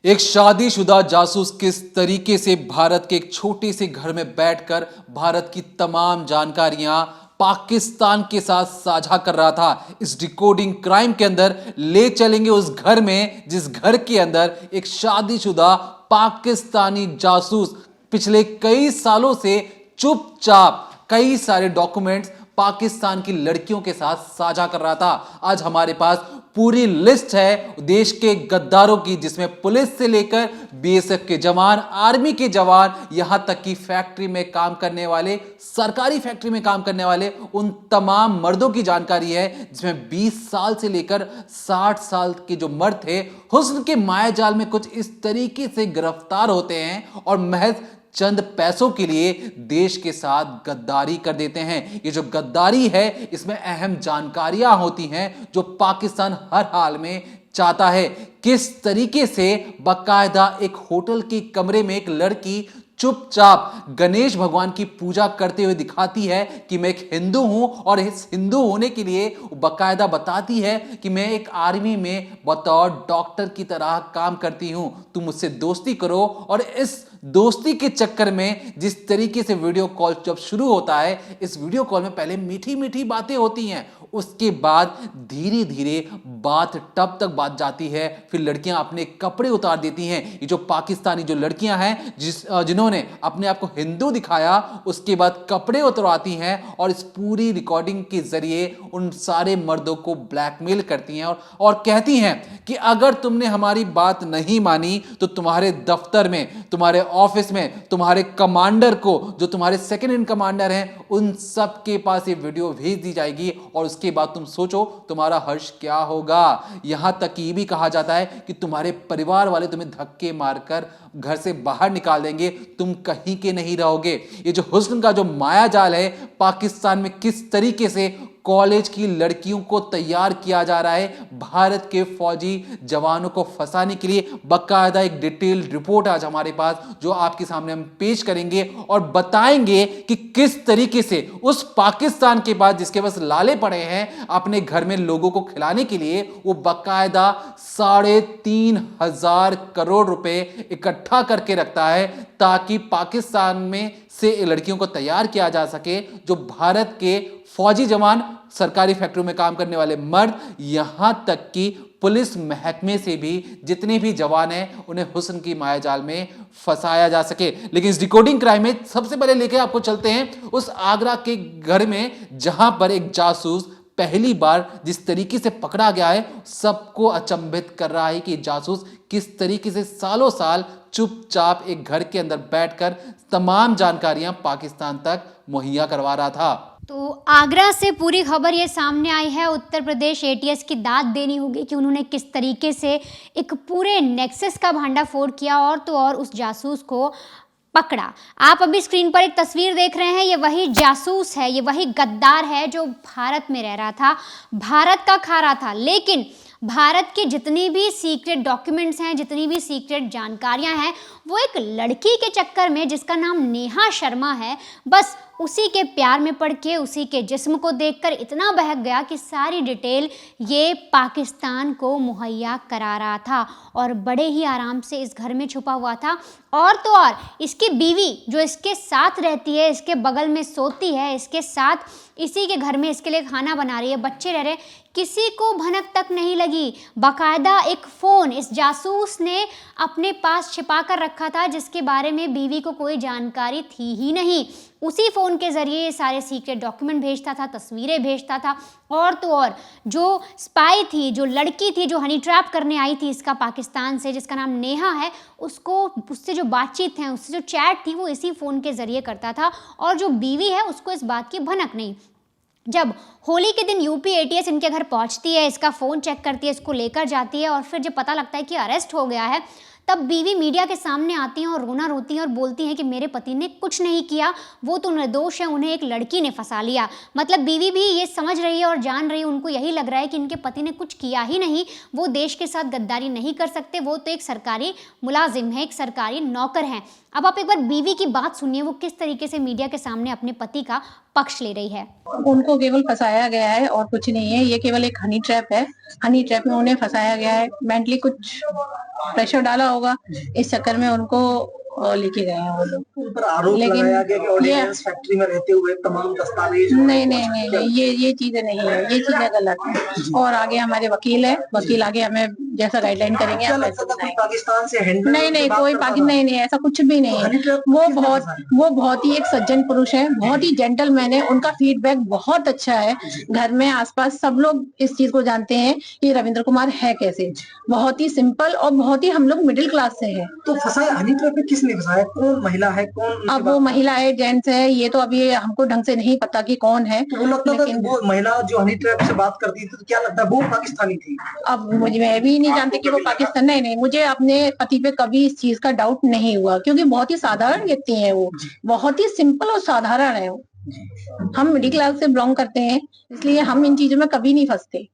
एक शादीशुदा जासूस किस तरीके से भारत के एक छोटे से घर में बैठकर भारत की तमाम जानकारियां पाकिस्तान के साथ साझा कर रहा था। इस डिकोडिंग क्राइम के अंदर ले चलेंगे उस घर में जिस घर के अंदर एक शादीशुदा पाकिस्तानी जासूस पिछले कई सालों से चुपचाप कई सारे डॉक्यूमेंट्स पाकिस्तान की लड़कियों के साथ साझा कर रहा था। आज हमारे पास पूरी लिस्ट है देश के गद्दारों की, जिसमें पुलिस से लेकर बीएसएफ के जवान, आर्मी के जवान, यहां तक कि फैक्ट्री में काम करने वाले, सरकारी फैक्ट्री में काम करने वाले उन तमाम मर्दों की जानकारी है, जिसमें 20 साल से लेकर 60 साल के जो मर्द थे हुस्न के मायाजाल में कुछ इस तरीके से गिरफ्तार होते हैं और महज चंद पैसों के लिए देश के साथ गद्दारी कर देते हैं। ये जो गद्दारी है इसमें अहम जानकारियां होती हैं जो पाकिस्तान हर हाल में चाहता है। किस तरीके से बाकायदा एक होटल के कमरे में एक लड़की चुपचाप गणेश भगवान की पूजा करते हुए दिखाती है कि मैं एक हिंदू हूं, और इस हिंदू होने के लिए बाकायदा बताती है कि मैं एक आर्मी में बतौर डॉक्टर की तरह काम करती हूं, तुम मुझसे दोस्ती करो। और इस दोस्ती के चक्कर में जिस तरीके से वीडियो कॉल जब शुरू होता है, इस वीडियो कॉल में पहले मीठी मीठी बातें होती हैं, उसके बाद धीरे धीरे बात टब तक बात जाती है, फिर लड़कियां अपने कपड़े उतार देती हैं। ये जो पाकिस्तानी जो लड़कियां हैं जिन्होंने अपने आप को हिंदू दिखाया, उसके बाद कपड़े उतरवाती हैं और इस पूरी रिकॉर्डिंग के जरिए उन सारे मर्दों को ब्लैकमेल करती हैं और कहती हैं कि अगर तुमने हमारी बात नहीं मानी तो तुम्हारे दफ्तर में, तुम्हारे ऑफिस में, तुम्हारे कमांडर को, जो तुम्हारे सेकंड इन कमांडर हैं, उन सब के पास ये वीडियो भेज दी जाएगी और उसके बाद तुम सोचो तुम्हारा हर्ष क्या होगा। यहां तक कि ये भी कहा जाता है कि तुम्हारे परिवार वाले तुम्हें धक्के मारकर घर से बाहर निकाल देंगे, तुम कहीं के नहीं रहोगे। ये जो हुस्न का जो माया जाल है पाकिस्तान में किस तरीके से कॉलेज की लड़कियों को तैयार किया जा रहा है भारत के फौजी जवानों को फंसाने के लिए, बाकायदा एक डिटेल्ड रिपोर्ट आज हमारे पास जो आपके सामने हम पेश करेंगे और बताएंगे कि किस तरीके से उस पाकिस्तान के पास, जिसके पास लाले पड़े हैं अपने घर में लोगों को खिलाने के लिए, वो बाकायदा 3,500 करोड़ रुपए इकट्ठा करके रखता है ताकि पाकिस्तान में से लड़कियों को तैयार किया जा सके, जो भारत के फौजी जवान, सरकारी फैक्ट्रियों में काम करने वाले मर्द, यहां तक कि पुलिस महकमे से भी जितने भी जवान हैं उन्हें हुस्न की मायाजाल में फंसाया जा सके। लेकिन इस डिकोडिंग क्राइम में सबसे पहले लेके आपको चलते हैं उस आगरा के घर में जहां पर एक जासूस पहली बार जिस तरीके से पकड़ा गया है, सबको अचंभित कर रहा है कि जासूस किस तरीके से सालों साल चुपचाप एक घर के अंदर बैठकर तमाम जानकारियां पाकिस्तान तक मुहैया करवा रहा था। तो आगरा से पूरी खबर ये सामने आई है। उत्तर प्रदेश एटीएस की दाद देनी होगी कि उन्होंने किस तरीके से एक पूरे नेक्सस का भांडाफोड़ किया और तो और उस जासूस को पकड़ा। आप अभी स्क्रीन पर एक तस्वीर देख रहे हैं, ये वही जासूस है, ये वही गद्दार है जो भारत में रह रहा था, भारत का खा रहा था। लेकिन भारत के जितने भी सीक्रेट डॉक्यूमेंट्स हैं, जितनी भी सीक्रेट जानकारियां हैं, वो एक लड़की के चक्कर में जिसका नाम नेहा शर्मा है, बस उसी के प्यार में पड़ के, उसी के जिस्म को देखकर इतना बहक गया कि सारी डिटेल ये पाकिस्तान को मुहैया करा रहा था और बड़े ही आराम से इस घर में छुपा हुआ था। और तो और इसकी बीवी जो इसके साथ रहती है, इसके बगल में सोती है, इसके साथ इसी के घर में इसके लिए खाना बना रही है, बच्चे रह रहे, किसी को भनक तक नहीं लगी। बाकायदा एक फ़ोन इस जासूस ने अपने पास छिपा कर रखा था जिसके बारे में बीवी को कोई जानकारी थी ही नहीं। उसी फ़ोन के ज़रिए ये सारे सीक्रेट डॉक्यूमेंट भेजता था, तस्वीरें भेजता था। और तो और जो स्पाई थी, जो लड़की थी जो हनी ट्रैप करने आई थी इसका पाकिस्तान से, जिसका नाम नेहा है, उसको उससे जो बातचीत है, उससे जो चैट थी, वो इसी फ़ोन के ज़रिए करता था। और जो बीवी है उसको इस बात की भनक नहीं। जब होली के दिन यूपी एटीएस इनके घर पहुंचती है, इसका फ़ोन चेक करती है, इसको लेकर जाती है और फिर जब पता लगता है कि अरेस्ट हो गया है, तब बीवी मीडिया के सामने आती हैं और रोना रोती हैं और बोलती हैं कि मेरे पति ने कुछ नहीं किया, वो तो निर्दोष है, उन्हें एक लड़की ने फंसा लिया। मतलब बीवी भी ये समझ रही है और जान रही है, उनको यही लग रहा है कि इनके पति ने कुछ किया ही नहीं, वो देश के साथ गद्दारी नहीं कर सकते, वो तो एक सरकारी मुलाजिम है, एक सरकारी नौकर हैं। अब आप एक बार बीवी की बात सुनिए, वो किस तरीके से मीडिया के सामने अपने पति का पक्ष ले रही है। उनको केवल फंसाया गया है और कुछ नहीं है। ये केवल एक हनी ट्रैप है। हनी ट्रैप में उन्हें फंसाया गया है। मेंटली कुछ प्रेशर डाला होगा, इस चक्कर में उनको लेके गए हैं वो लोग। उन पर आरोप लगाया गया कि ऑर्डिनेंस फैक्ट्री में रहते हुए तमाम दस्तावेज नहीं, ये चीजें नहीं है, ये चीजें गलत है। और आगे हमारे वकील है, वकील आगे हमें जैसा गाइडलाइन करेंगे। क्या लगता था कोई पाकिस्तान से हैंडल नहीं, कोई पाकिस्तान नहीं, ऐसा कुछ भी नहीं है। वो बहुत ही एक सज्जन पुरुष है, बहुत ही जेंटलमैन है। उनका फीडबैक बहुत अच्छा है। घर में आसपास सब लोग इस चीज को जानते हैं कि रविंद्र कुमार है कैसे। बहुत ही सिंपल और बहुत ही हम लोग मिडिल क्लास से है। तो फंसाया हनी ट्रैप में किसने फंसाया? कौन महिला है, कौन? अब वो महिला है, जेंट्स है, ये तो अभी हमको ढंग से नहीं पता कि कौन है। वो लगता था वो महिला जो हनी ट्रैप से बात करती थी, तो क्या लगता है वो पाकिस्तानी थी? अब मैं भी नहीं जानती कि वो पाकिस्तान। नहीं, मुझे अपने पति पे कभी इस चीज का डाउट नहीं हुआ, क्योंकि बहुत ही साधारण व्यक्ति है वो, बहुत ही सिंपल और साधारण है वो। हम मिडिल क्लास से बिलोंग करते हैं, इसलिए हम इन चीजों में कभी नहीं फंसते।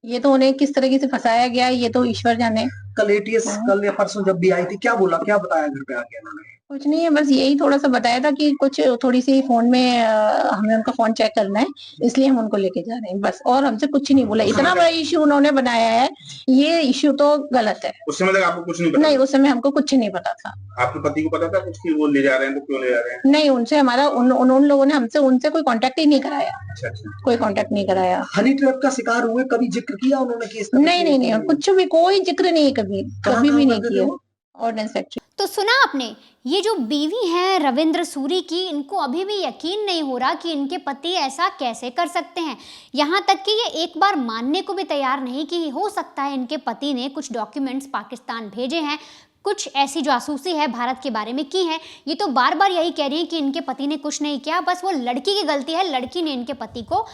ये तो उन्हें किस तरीके से फंसाया गया है, ये तो ईश्वर जाने। कल एटीएस कल या परसों जब भी आई थी, क्या बोला, क्या बताया घर पे आके उन्होंने? कुछ नहीं है, बस यही थोड़ा सा बताया था कि कुछ थोड़ी सी फोन में हमें उनका फोन चेक करना है, इसलिए हम उनको लेके जा रहे हैं बस। और हमसे कुछ नहीं बोला। इतना बड़ा इश्यू उन्होंने बनाया है, ये इश्यू तो गलत है। उस समय तक आपको कुछ नहीं पता? नहीं, उस समय हमको कुछ नहीं पता था। आपके पति को पता था कुछ कि वो ले जा रहे हैं, तो क्यों ले जा रहे हैं? नहीं, उनसे हमारा उन लोगों ने उनसे कोई कांटेक्ट ही नहीं कराया। अच्छा। कोई कांटेक्ट नहीं कराया। हनी ट्रैप का शिकार हुए कभी जिक्र किया उन्होंने कि इस तरह नहीं, कुछ भी कोई जिक्र नहीं, कभी भी नहीं किया। Ordnance factory. तो सुना आपने, ये जो बीवी हैं रविंद्र सूरी की, इनको अभी भी यकीन नहीं हो रहा कि इनके पति ऐसा कैसे कर सकते हैं। यहाँ तक कि ये एक बार मानने को भी तैयार नहीं कि हो सकता है इनके पति ने कुछ डॉक्यूमेंट्स पाकिस्तान भेजे हैं, कुछ ऐसी जासूसी है भारत के बारे में की है। ये तो बार बार यही कह रही हैं कि इनके पति ने कुछ नहीं किया, बस वो लड़की की गलती है, लड़की ने इनके पति को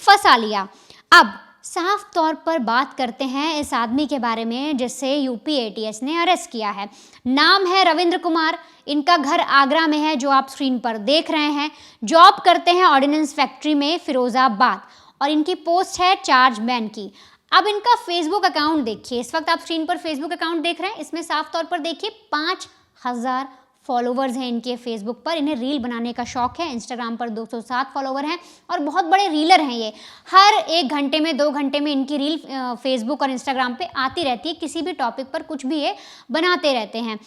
फंसा लिया। अब साफ तौर पर बात करते हैं इस आदमी के बारे में जिससे यूपी एटीएस ने अरेस्ट किया है। नाम है रविंद्र कुमार। इनका घर आगरा में है, जो आप स्क्रीन पर देख रहे हैं। जॉब करते हैं ऑर्डिनेंस फैक्ट्री में फिरोजाबाद, और इनकी पोस्ट है चार्ज मैन की। अब इनका फेसबुक अकाउंट देखिए। इस वक्त आप स्क्रीन पर फेसबुक अकाउंट देख रहे हैं। इसमें साफ तौर पर देखिए 5000 फॉलोवर्स हैं इनके फेसबुक पर। इन्हें रील बनाने का शौक है। इंस्टाग्राम पर 207 फॉलोवर हैं और बहुत बड़े रीलर हैं ये। हर 1 घंटे में 2 घंटे में इनकी रील फेसबुक और इंस्टाग्राम पे आती रहती है। किसी भी टॉपिक पर कुछ भी ये बनाते रहते हैं।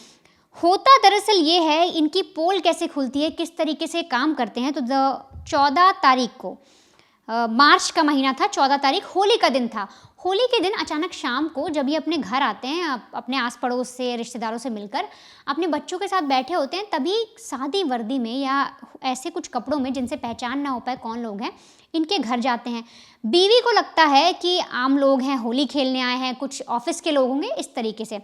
होता दरअसल ये है, इनकी पोल कैसे खुलती है, किस तरीके से काम करते हैं। तो 14 तारीख को, मार्च का महीना था, 14 तारीख होली का दिन था। होली के दिन अचानक शाम को जब ये अपने घर आते हैं, अपने आस पड़ोस से, रिश्तेदारों से मिलकर अपने बच्चों के साथ बैठे होते हैं, तभी सादी वर्दी में या ऐसे कुछ कपड़ों में जिनसे पहचान ना हो पाए कौन लोग हैं, इनके घर जाते हैं। बीवी को लगता है कि आम लोग हैं, होली खेलने आए हैं, कुछ ऑफिस के लोग होंगे, इस तरीके से।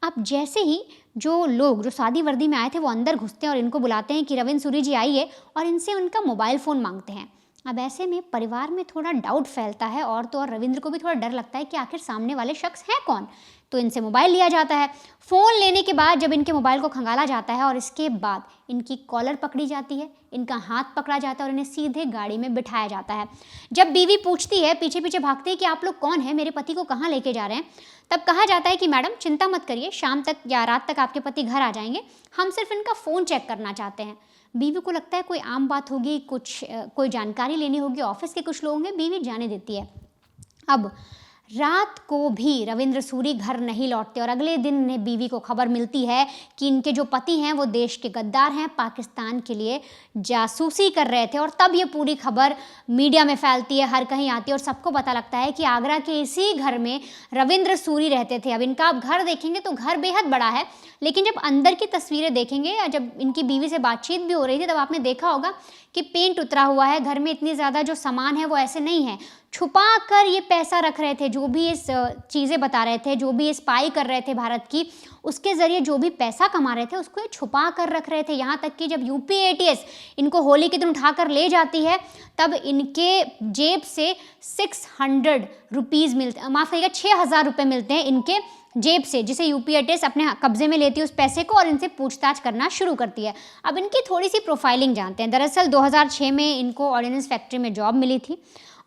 अब जैसे ही जो लोग जो सादी वर्दी में आए थे वो अंदर घुसते हैं और इनको बुलाते हैं कि रविंद्र सूरी जी आइए, और इनसे उनका मोबाइल फ़ोन मांगते हैं। अब ऐसे में परिवार में थोड़ा डाउट फैलता है, और तो और रविंद्र को भी थोड़ा डर लगता है कि आखिर सामने वाले शख्स हैं कौन। तो इनसे मोबाइल लिया जाता है। फ़ोन लेने के बाद जब इनके मोबाइल को खंगाला जाता है और इसके बाद इनकी कॉलर पकड़ी जाती है, इनका हाथ पकड़ा जाता है और इन्हें सीधे गाड़ी में बिठाया जाता है। जब बीवी पूछती है, पीछे पीछे भागती है कि आप लोग कौन हैं, मेरे पति को कहाँ लेके जा रहे हैं, तब कहा जाता है कि मैडम चिंता मत करिए, शाम तक या रात तक आपके पति घर आ जाएंगे, हम सिर्फ इनका फ़ोन चेक करना चाहते हैं। बीवी को लगता है कोई आम बात होगी, कोई जानकारी लेनी होगी, ऑफिस के कुछ लोग होंगे, बीवी जाने देती है। अब रात को भी रविंद्र सूरी घर नहीं लौटते और अगले दिन इन्हें बीवी को खबर मिलती है कि इनके जो पति हैं वो देश के गद्दार हैं, पाकिस्तान के लिए जासूसी कर रहे थे। और तब ये पूरी खबर मीडिया में फैलती है, हर कहीं आती है और सबको पता लगता है कि आगरा के इसी घर में रविंद्र सूरी रहते थे। अब इनका आप घर देखेंगे तो घर बेहद बड़ा है, लेकिन जब अंदर की तस्वीरें देखेंगे या जब इनकी बीवी से बातचीत भी हो रही थी तब आपने देखा होगा कि पेंट उतरा हुआ है, घर में इतनी ज़्यादा जो सामान है वो ऐसे नहीं है। छुपा कर ये पैसा रख रहे थे, जो भी इस चीज़ें बता रहे थे, जो भी ये स्पाई कर रहे थे भारत की, उसके ज़रिए जो भी पैसा कमा रहे थे उसको ये छुपा कर रख रहे थे। यहाँ तक कि जब यूपी एटीएस इनको होली के दिन उठाकर ले जाती है तब इनके जेब से 600 रुपीज़ मिलते, माफ़ करिएगा 6000 रुपये मिलते हैं इनके जेब से, जिसे यूपी एटीएस अपने कब्जे में लेती है उस पैसे को और इनसे पूछताछ करना शुरू करती है। अब इनकी थोड़ी सी प्रोफाइलिंग जानते हैं। दरअसल 2006 में इनको ऑर्डिनेंस फैक्ट्री में जॉब मिली थी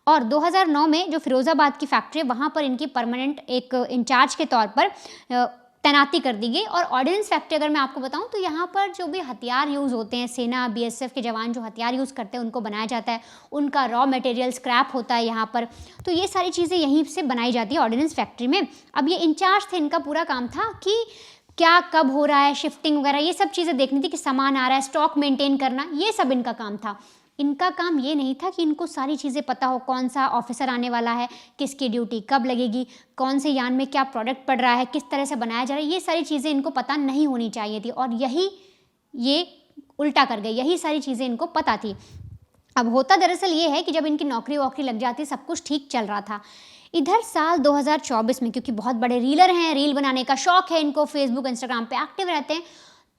और 2009 में जो फिरोज़ाबाद की फैक्ट्री है वहाँ पर इनकी परमानेंट एक इंचार्ज के तौर पर तैनाती कर दी गई। और ऑर्डिनेंस फैक्ट्री अगर मैं आपको बताऊं तो यहाँ पर जो भी हथियार यूज़ होते हैं, सेना बीएसएफ के जवान जो हथियार यूज़ करते हैं उनको बनाया जाता है, उनका रॉ मटेरियल स्क्रैप होता है यहाँ पर, तो ये सारी चीज़ें यहीं से बनाई जाती है ऑर्डिनेंस फैक्ट्री में। अब ये इंचार्ज थे, इनका पूरा काम था कि क्या कब हो रहा है, शिफ्टिंग वगैरह ये सब चीज़ें देखनी थी कि सामान आ रहा है, स्टॉक मेंटेन करना, ये सब इनका काम था। इनका काम ये नहीं था कि इनको सारी चीज़ें पता हो, कौन सा ऑफिसर आने वाला है, किसकी ड्यूटी कब लगेगी, कौन से यान में क्या प्रोडक्ट पड़ रहा है, किस तरह से बनाया जा रहा है, ये सारी चीज़ें इनको पता नहीं होनी चाहिए थी। और यही ये उल्टा कर गए, यही सारी चीज़ें इनको पता थी। अब होता दरअसल ये है कि जब इनकी नौकरी वोकरी लग जाती, सब कुछ ठीक चल रहा था। इधर साल 2024 में, क्योंकि बहुत बड़े रीलर हैं, रील बनाने का शौक है इनको, फेसबुक इंस्टाग्राम पे एक्टिव रहते हैं,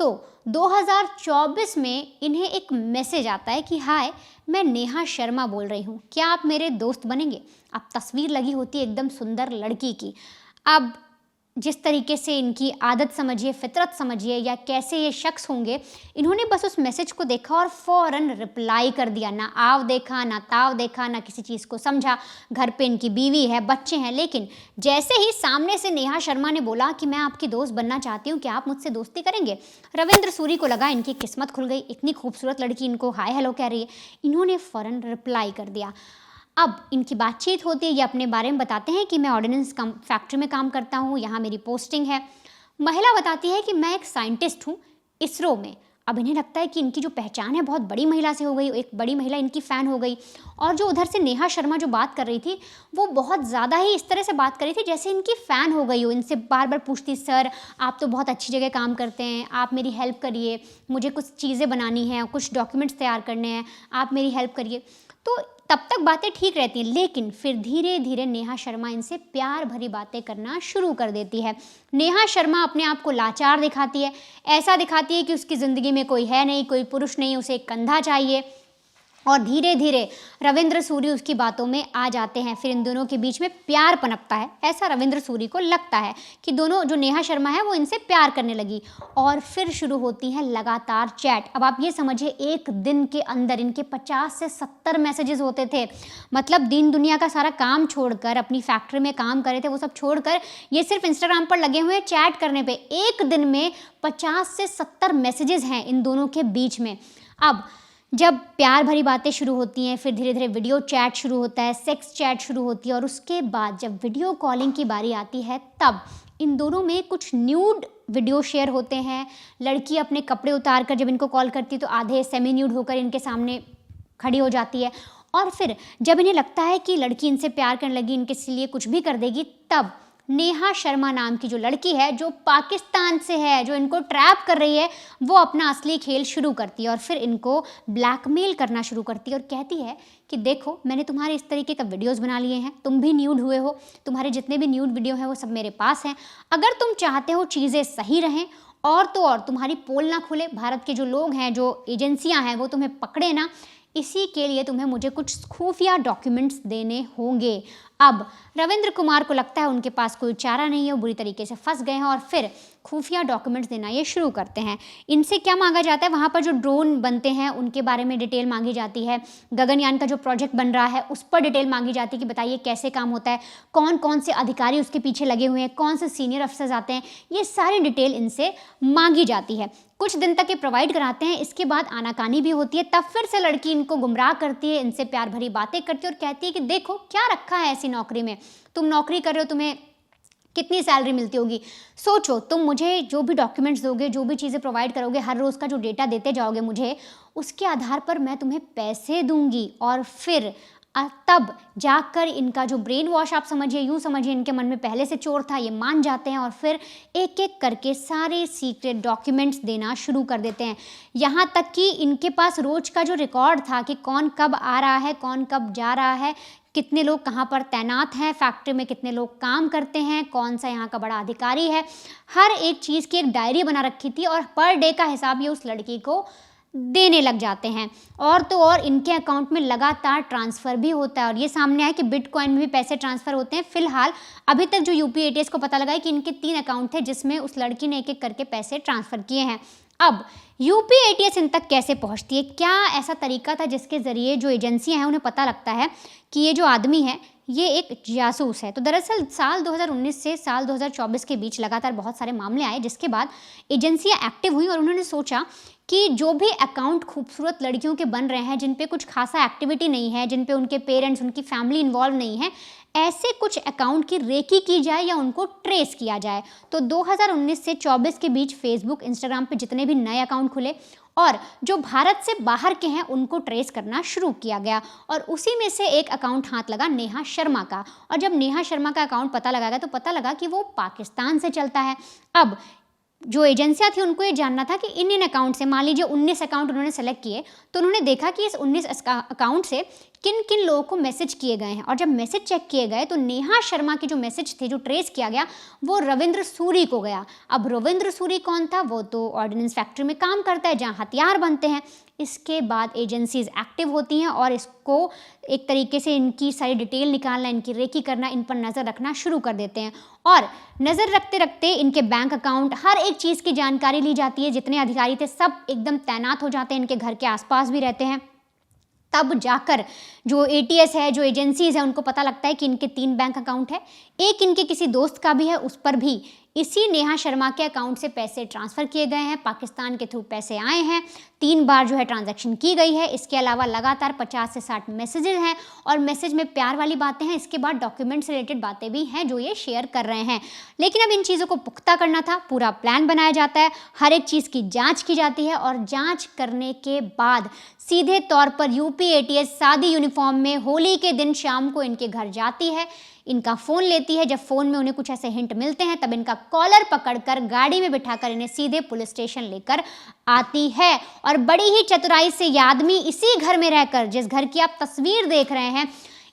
तो 2024 में इन्हें एक मैसेज आता है कि हाय, मैं नेहा शर्मा बोल रही हूँ, क्या आप मेरे दोस्त बनेंगे। अब तस्वीर लगी होती है एकदम सुंदर लड़की की। अब जिस तरीके से इनकी आदत समझिए, फितरत समझिए, या कैसे ये शख्स होंगे, इन्होंने बस उस मैसेज को देखा और फ़ौरन रिप्लाई कर दिया। ना आव देखा, ना ताव देखा, ना किसी चीज़ को समझा। घर पे इनकी बीवी है, बच्चे हैं, लेकिन जैसे ही सामने से नेहा शर्मा ने बोला कि मैं आपकी दोस्त बनना चाहती हूँ, क्या आप मुझसे दोस्ती करेंगे, रविंद्र सूरी को लगा इनकी किस्मत खुल गई, इतनी खूबसूरत लड़की इनको हाय हेलो कह रही है, इन्होंने फ़ौरन रिप्लाई कर दिया। अब इनकी बातचीत होती है, ये अपने बारे में बताते हैं कि मैं ऑर्डिनेंस फैक्ट्री में काम करता हूँ, यहाँ मेरी पोस्टिंग है। महिला बताती है कि मैं एक साइंटिस्ट हूँ इसरो में। अब इन्हें लगता है कि इनकी जो पहचान है बहुत बड़ी महिला से हो गई, एक बड़ी महिला इनकी फ़ैन हो गई। और जो उधर से नेहा शर्मा जो बात कर रही थी, वो बहुत ज़्यादा ही इस तरह से बात कर रही थी जैसे इनकी फ़ैन हो गई हो, इनसे बार बार पूछती, सर आप तो बहुत अच्छी जगह काम करते हैं, आप मेरी हेल्प करिए, मुझे कुछ चीज़ें बनानी हैं, कुछ डॉक्यूमेंट्स तैयार करने हैं, आप मेरी हेल्प करिए। तो तब तक बातें ठीक रहती हैं, लेकिन फिर धीरे धीरे नेहा शर्मा इनसे प्यार भरी बातें करना शुरू कर देती है। नेहा शर्मा अपने आप को लाचार दिखाती है, ऐसा दिखाती है कि उसकी ज़िंदगी में कोई है नहीं, कोई पुरुष नहीं, उसे एक कंधा चाहिए। और धीरे धीरे रविंद्र सूरी उसकी बातों में आ जाते हैं, फिर इन दोनों के बीच में प्यार पनपता है। ऐसा रविंद्र सूरी को लगता है कि दोनों, जो नेहा शर्मा है वो इनसे प्यार करने लगी। और फिर शुरू होती है लगातार चैट। अब आप ये समझिए, एक दिन के अंदर इनके 50 से 70 मैसेजेस होते थे। मतलब दीन दुनिया का सारा काम छोड़कर, अपनी फैक्ट्री में काम करे थे वो सब छोड़कर, ये सिर्फ इंस्टाग्राम पर लगे हुए चैट करने पे एक दिन में 50 से 70 मैसेजेस हैं इन दोनों के बीच में। अब जब प्यार भरी बातें शुरू होती हैं, फिर धीरे धीरे वीडियो चैट शुरू होता है, सेक्स चैट शुरू होती है, और उसके बाद जब वीडियो कॉलिंग की बारी आती है, तब इन दोनों में कुछ न्यूड वीडियो शेयर होते हैं। लड़की अपने कपड़े उतार कर जब इनको कॉल करती है तो आधे सेमी न्यूड होकर इनके सामने खड़ी हो जाती है। और फिर जब इन्हें लगता है कि लड़की इनसे प्यार करने लगी, इनके लिए कुछ भी कर देगी, तब नेहा शर्मा नाम की जो लड़की है, जो पाकिस्तान से है, जो इनको ट्रैप कर रही है, वो अपना असली खेल शुरू करती है और फिर इनको ब्लैकमेल करना शुरू करती है और कहती है कि देखो, मैंने तुम्हारे इस तरीके का वीडियोस बना लिए हैं, तुम भी न्यूड हुए हो, तुम्हारे जितने भी न्यूड वीडियो हैं वो सब मेरे पास हैं। अगर तुम चाहते हो चीज़ें सही रहें और तो और तुम्हारी पोल ना खुले, भारत के जो लोग हैं, जो एजेंसियाँ हैं, वो तुम्हें पकड़े ना, इसी के लिए तुम्हें मुझे कुछ खुफिया डॉक्यूमेंट्स देने होंगे। अब रविंद्र कुमार को लगता है उनके पास कोई चारा नहीं है, वो बुरी तरीके से फंस गए हैं और फिर खुफिया डॉक्यूमेंट्स देना ये शुरू करते हैं। इनसे क्या मांगा जाता है, वहाँ पर जो ड्रोन बनते हैं उनके बारे में डिटेल मांगी जाती है, गगनयान का जो प्रोजेक्ट बन रहा है उस पर डिटेल मांगी जाती है कि बताइए कैसे काम होता है, कौन कौन से अधिकारी उसके पीछे लगे हुए हैं, कौन से सीनियर अफसर्स आते हैं, ये सारी डिटेल इनसे मांगी जाती है। कुछ दिन तक ये प्रोवाइड कराते हैं, इसके बाद आनाकानी भी होती है। तब फिर से लड़की इनको गुमराह करती है, इनसे प्यार भरी बातें करती है और कहती है कि देखो क्या रखा है ऐसी नौकरी में, तुम नौकरी कर रहे हो, तुम्हें कितनी सैलरी मिलती होगी, सोचो, तुम मुझे जो भी डॉक्यूमेंट्स दोगे, जो भी चीज़ें प्रोवाइड करोगे, हर रोज़ का जो डेटा देते जाओगे मुझे, उसके आधार पर मैं तुम्हें पैसे दूंगी। और फिर तब जाकर इनका जो ब्रेन वॉश, आप समझिए, यूँ समझिए, इनके मन में पहले से चोर था, ये मान जाते हैं और फिर एक एक करके सारे सीक्रेट डॉक्यूमेंट्स देना शुरू कर देते हैं। यहाँ तक कि इनके पास रोज का जो रिकॉर्ड था कि कौन कब आ रहा है, कौन कब जा रहा है, कितने लोग कहाँ पर तैनात हैं, फैक्ट्री में कितने लोग काम करते हैं, कौन सा यहाँ का बड़ा अधिकारी है, हर एक चीज़ की एक डायरी बना रखी थी और पर डे का हिसाब ये उस लड़की को देने लग जाते हैं। और तो और इनके अकाउंट में लगातार ट्रांसफ़र भी होता है और ये सामने आया कि बिटकॉइन में भी पैसे ट्रांसफ़र होते हैं। फिलहाल अभी तक जो यूपी एटीएस को पता लगा है कि इनके 3 अकाउंट थे जिसमें उस लड़की ने एक एक करके पैसे ट्रांसफ़र किए हैं। अब यूपी एटीएस इन तक कैसे पहुंचती है, क्या ऐसा तरीका था जिसके ज़रिए जो एजेंसियां हैं उन्हें पता लगता है कि ये जो आदमी है ये एक जासूस है। तो दरअसल साल 2019 से साल 2024 के बीच लगातार बहुत सारे मामले आए, जिसके बाद एजेंसियां एक्टिव हुई और उन्होंने सोचा कि जो भी अकाउंट खूबसूरत लड़कियों के बन रहे हैं, जिन पे कुछ खासा एक्टिविटी नहीं है, जिन पे उनके पेरेंट्स, उनकी फैमिली इन्वॉल्व नहीं है, ऐसे कुछ अकाउंट की रेकी की जाए या उनको ट्रेस किया जाए। तो 2019 से 24 के बीच फेसबुक, इंस्टाग्राम पे जितने भी नए अकाउंट खुले और जो भारत से बाहर के हैं उनको ट्रेस करना शुरू किया गया, और उसी में से एक अकाउंट हाथ लगा नेहा शर्मा का। और जब नेहा शर्मा का अकाउंट पता लगा गया तो पता लगा कि वो पाकिस्तान से चलता है। अब जो एजेंसियां थी उनको ये जानना था कि इन अकाउंट से, मान लीजिए 19 अकाउंट उन्होंने सेलेक्ट किए, तो उन्होंने देखा कि इस 19 अकाउंट से किन किन लोगों को मैसेज किए गए हैं। और जब मैसेज चेक किए गए तो नेहा शर्मा के जो मैसेज थे, जो ट्रेस किया गया, वो रविंद्र सूरी को गया। अब रविंद्र सूरी कौन था? वो तो ऑर्डिनेंस फैक्ट्री में काम करता है जहाँ हथियार बनते हैं। इसके बाद एजेंसीज एक्टिव होती हैं और इसको एक तरीके से इनकी सारी डिटेल निकालना, इनकी रेकी करना, इन पर नज़र रखना शुरू कर देते हैं। और नज़र रखते रखते इनके बैंक अकाउंट, हर एक चीज़ की जानकारी ली जाती है। जितने अधिकारी थे सब एकदम तैनात हो जाते हैं, इनके घर के आसपास भी रहते हैं। तब जाकर जो एटीएस है, जो एजेंसीज है, उनको पता लगता है कि इनके 3 बैंक अकाउंट है। एक इनके किसी दोस्त का भी है, उस पर भी इसी नेहा शर्मा के अकाउंट से पैसे ट्रांसफ़र किए गए हैं, पाकिस्तान के थ्रू पैसे आए हैं, 3 बार जो है ट्रांजैक्शन की गई है। इसके अलावा लगातार 50 से 60 मैसेजेस हैं और मैसेज में प्यार वाली बातें हैं। इसके बाद डॉक्यूमेंट से रिलेटेड बातें भी हैं जो ये शेयर कर रहे हैं। लेकिन अब इन चीज़ों को पुख्ता करना था, पूरा प्लान बनाया जाता है, हर एक चीज़ की जाँच की जाती है और जाँच करने के बाद सीधे तौर पर यूपी एटीएस सादी यूनिफॉर्म में होली के दिन शाम को इनके घर जाती है, इनका फ़ोन लेती है। जब फ़ोन में उन्हें कुछ ऐसे हिंट मिलते हैं तब इनका कॉलर पकड़कर गाड़ी में बिठाकर इन्हें सीधे पुलिस स्टेशन लेकर आती है। और बड़ी ही चतुराई से ये आदमी इसी घर में रहकर, जिस घर की आप तस्वीर देख रहे हैं,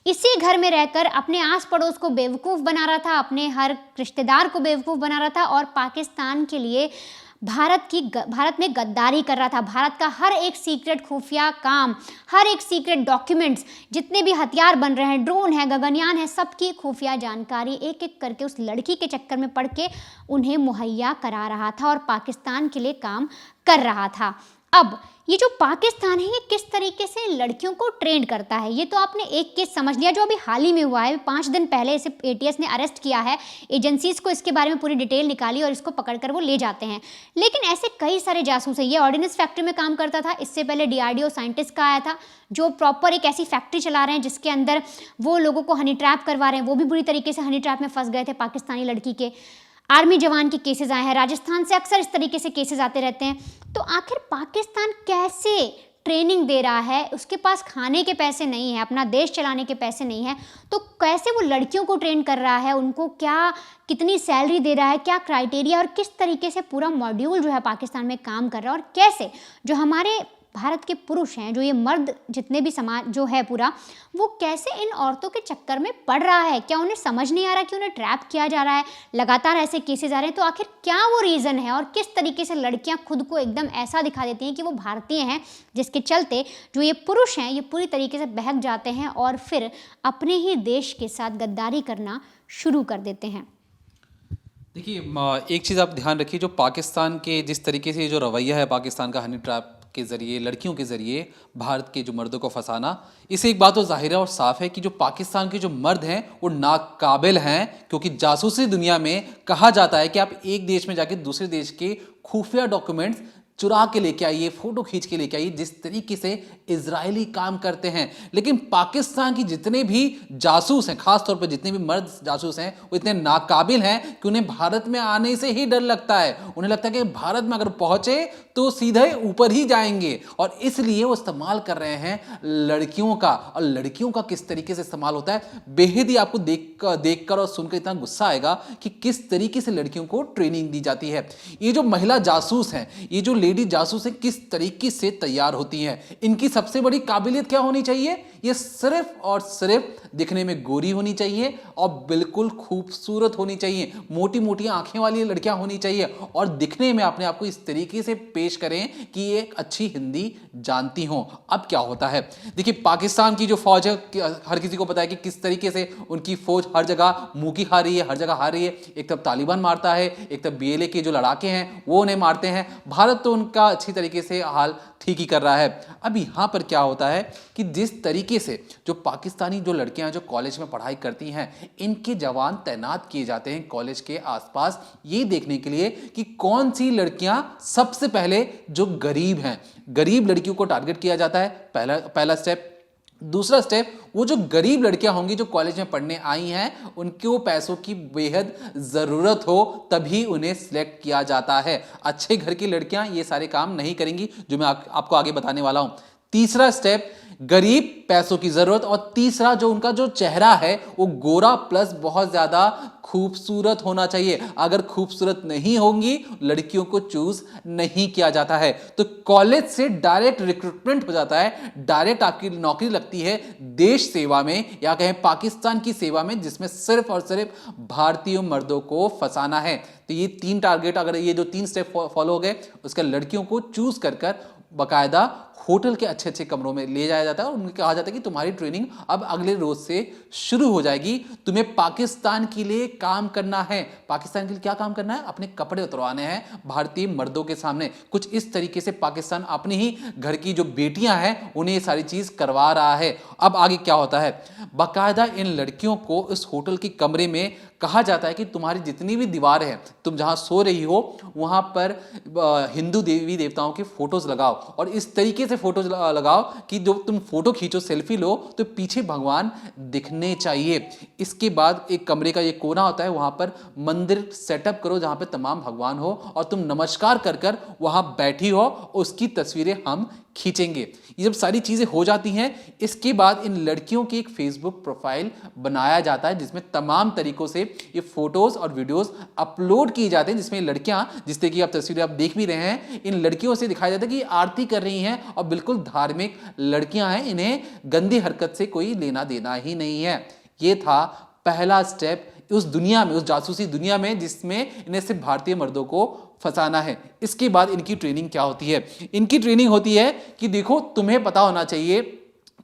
इसी घर में रहकर अपने आस पड़ोस को बेवकूफ़ बना रहा था, अपने हर रिश्तेदार को बेवकूफ़ बना रहा था और पाकिस्तान के लिए भारत में गद्दारी कर रहा था। भारत का हर एक सीक्रेट खुफिया काम, हर एक सीक्रेट डॉक्यूमेंट्स, जितने भी हथियार बन रहे हैं, ड्रोन है, गगनयान है, सबकी खुफिया जानकारी एक एक करके उस लड़की के चक्कर में पड़ के उन्हें मुहैया करा रहा था और पाकिस्तान के लिए काम कर रहा था। अब ये जो पाकिस्तान है, ये किस तरीके से लड़कियों को ट्रेंड करता है, ये तो आपने एक केस समझ लिया जो अभी हाल ही में हुआ है। 5 दिन पहले इसे एटीएस ने अरेस्ट किया है, एजेंसीज को इसके बारे में पूरी डिटेल निकाली और इसको पकड़कर वो ले जाते हैं। लेकिन ऐसे कई सारे जासूस हैं। ये ऑर्डिनेंस फैक्ट्री में काम करता था, इससे पहले डीआरडीओ साइंटिस्ट का आया था जो प्रॉपर एक ऐसी फैक्ट्री चला रहे हैं जिसके अंदर वो लोगों को हनी ट्रैप करवा रहे हैं। वो भी बुरी तरीके से हनी ट्रैप में फंस गए थे पाकिस्तानी लड़की के। आर्मी जवान के केसेस आए हैं, राजस्थान से अक्सर इस तरीके से केसेस आते रहते हैं। तो आखिर पाकिस्तान कैसे ट्रेनिंग दे रहा है? उसके पास खाने के पैसे नहीं है, अपना देश चलाने के पैसे नहीं है, तो कैसे वो लड़कियों को ट्रेन कर रहा है? उनको क्या, कितनी सैलरी दे रहा है, क्या क्राइटेरिया और किस तरीके से पूरा मॉड्यूल जो है पाकिस्तान में काम कर रहा है? और कैसे जो हमारे भारत के पुरुष हैं, जो ये मर्द जितने भी समाज जो है पूरा, वो कैसे इन औरतों के चक्कर में पड़ रहा है? क्या उन्हें समझ नहीं आ रहा कि उन्हें ट्रैप किया जा रहा है? लगातार ऐसे केसेस आ रहे हैं। तो आखिर क्या वो रीज़न है और किस तरीके से लड़कियां खुद को एकदम ऐसा दिखा देती हैं कि वो भारतीय हैं, जिसके चलते जो ये पुरुष हैं ये पूरी तरीके से बहक जाते हैं और फिर अपने ही देश के साथ गद्दारी करना शुरू कर देते हैं। देखिए, एक चीज़ आप ध्यान रखिए, जो पाकिस्तान के जिस तरीके से जो रवैया है पाकिस्तान का हनी ट्रैप के ज़रिए, लड़कियों के ज़रिए भारत के जो मर्दों को फंसाना, इससे एक बात तो ज़ाहिर है और साफ़ है कि जो पाकिस्तान के जो मर्द हैं वो नाकाबिल हैं। क्योंकि जासूसी दुनिया में कहा जाता है कि आप एक देश में जाके दूसरे देश के खुफिया डॉक्यूमेंट्स चुरा के लेके आइए, फोटो खींच के लेके आइए, जिस तरीके से इजरायली काम करते हैं। लेकिन पाकिस्तान की जितने भी जासूस हैं, खास तौर पर जितने भी मर्द जासूस हैं, वो इतने नाकाबिल हैं कि उन्हें भारत में आने से ही डर लगता है। उन्हें लगता है कि भारत में अगर पहुंचे तो सीधे ऊपर ही जाएंगे, और इसलिए वो इस्तेमाल कर रहे हैं लड़कियों का। और लड़कियों का किस तरीके से इस्तेमाल होता है, बेहद ही आपको देखकर और सुनकर इतना गुस्सा आएगा कि किस तरीके से लड़कियों को ट्रेनिंग दी जाती है। ये जो महिला जासूस हैं, ये जो लेडी जासूस हैं, किस तरीके से तैयार होती हैं, इनकी सबसे बड़ी काबिलियत क्या होनी चाहिए? ये सिर्फ और सिर्फ दिखने में गोरी होनी चाहिए और बिल्कुल खूबसूरत होनी चाहिए, मोटी मोटी आंखें वाली लड़कियां होनी चाहिए और दिखने में अपने आप को इस तरीके से पेश करें कि ये एक अच्छी हिंदी जानती हों। अब क्या होता है, देखिए, पाकिस्तान की जो फौज है, हर किसी को पता है कि किस तरीके से उनकी फौज हर जगह मुंह की खा रही है, हर जगह हार रही है। एक तरफ तालिबान मारता है, एक तरफ BLA के जो लड़ाके हैं वो उन्हें मारते हैं। भारत तो उनका अच्छी तरीके से हाल ठीक ही कर रहा है। अब यहाँ पर क्या होता है कि जिस तरीके से जो पाकिस्तानी जो लड़कियां हैं जो कॉलेज में पढ़ाई करती हैं, इनके जवान तैनात किए जाते हैं कॉलेज के आसपास ये देखने के लिए कि कौन सी लड़कियां सबसे पहले जो गरीब हैं, गरीब लड़कियों को टारगेट किया जाता है। पहला स्टेप। दूसरा स्टेप, वो जो गरीब लड़कियां होंगी जो कॉलेज में पढ़ने आई हैं, उनको पैसों की बेहद ज़रूरत हो तभी उन्हें सिलेक्ट किया जाता है। अच्छे घर की लड़कियां ये सारे काम नहीं करेंगी जो मैं आपको आगे बताने वाला हूं। तीसरा स्टेप, गरीब, पैसों की जरूरत, और तीसरा जो उनका जो चेहरा है वो गोरा प्लस बहुत ज्यादा खूबसूरत होना चाहिए। अगर खूबसूरत नहीं होंगी लड़कियों को चूज नहीं किया जाता है। तो कॉलेज से डायरेक्ट रिक्रूटमेंट हो जाता है, डायरेक्ट आपकी नौकरी लगती है देश सेवा में या कहें पाकिस्तान की सेवा में, जिसमें सिर्फ और सिर्फ भारतीय मर्दों को फंसाना है। तो ये 3 टारगेट, अगर ये जो 3 स्टेप फॉलो हो गए उसके लड़कियों को चूज कर बाकायदा होटल के अच्छे अच्छे कमरों में ले जाया जाता है और उन्हें कहा जाता है कि तुम्हारी ट्रेनिंग अब अगले रोज से शुरू हो जाएगी। तुम्हें पाकिस्तान के लिए काम करना है। पाकिस्तान के लिए क्या काम करना है? अपने कपड़े उतरवाने हैं भारतीय मर्दों के सामने। कुछ इस तरीके से पाकिस्तान अपनी ही घर की जो बेटियां हैं उन्हें ये सारी चीज करवा रहा है। अब आगे क्या होता है, बाकायदा इन लड़कियों को इस होटल के कमरे में कहा जाता है कि तुम्हारी जितनी भी दीवार है, तुम जहां सो रही हो वहां पर हिंदू देवी देवताओं की फोटोज लगाओ और इस तरीके से फोटोज लगाओ कि जो तुम फोटो खींचो, सेल्फी लो तो पीछे भगवान दिखने चाहिए। इसके बाद एक कमरे का ये कोना होता है, वहां पर मंदिर सेटअप करो जहां पे तमाम भगवान हो और तुम नमस्कार कर वहां बैठी हो, उसकी तस्वीरें हम खींचेंगे। ये जब सारी चीजें हो जाती हैं, इसके बाद इन लड़कियों की एक फेसबुक प्रोफाइल बनाया जाता है जिसमें तमाम तरीकों से ये फोटोज और वीडियोस अपलोड किए जाते हैं, जिसमें लड़कियां, जिससे कि आप तस्वीरें आप देख भी रहे हैं, इन लड़कियों से दिखाया जाता है कि आरती कर रही हैं और बिल्कुल धार्मिक लड़कियां हैं, इन्हें गंदी हरकत से कोई लेना देना ही नहीं है। ये था पहला स्टेप उस दुनिया में, उस जासूसी दुनिया में जिसमें इन्हें सिर्फ भारतीय मर्दों को फंसाना है। इसके बाद इनकी ट्रेनिंग क्या होती है? इनकी ट्रेनिंग होती है कि देखो, तुम्हें पता होना चाहिए